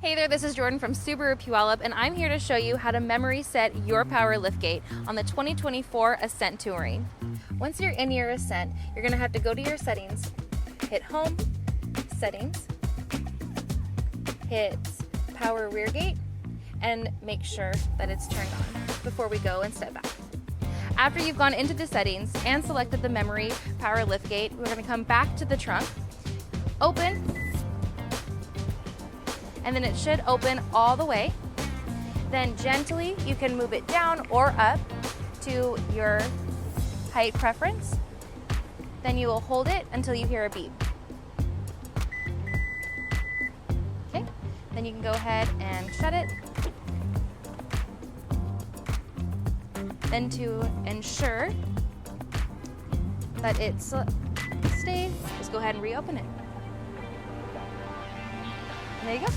Hey there, this is Jordan from Subaru Puyallup, and I'm here to show you how to memory set your power liftgate on the 2024 Ascent Touring. Once you're in your Ascent, you're going to have to go to your settings, hit Home, Settings, hit Power Rear Gate, and make sure that it's turned on before we go and step back. After you've gone into the settings and selected the memory power liftgate, we're going to come back to the trunk, open, and then it should open all the way. Then gently you can move it down or up to your height preference. Then you will hold it until you hear a beep. Okay, then you can go ahead and shut it. Then to ensure that it stays, just go ahead and reopen it. And there you go.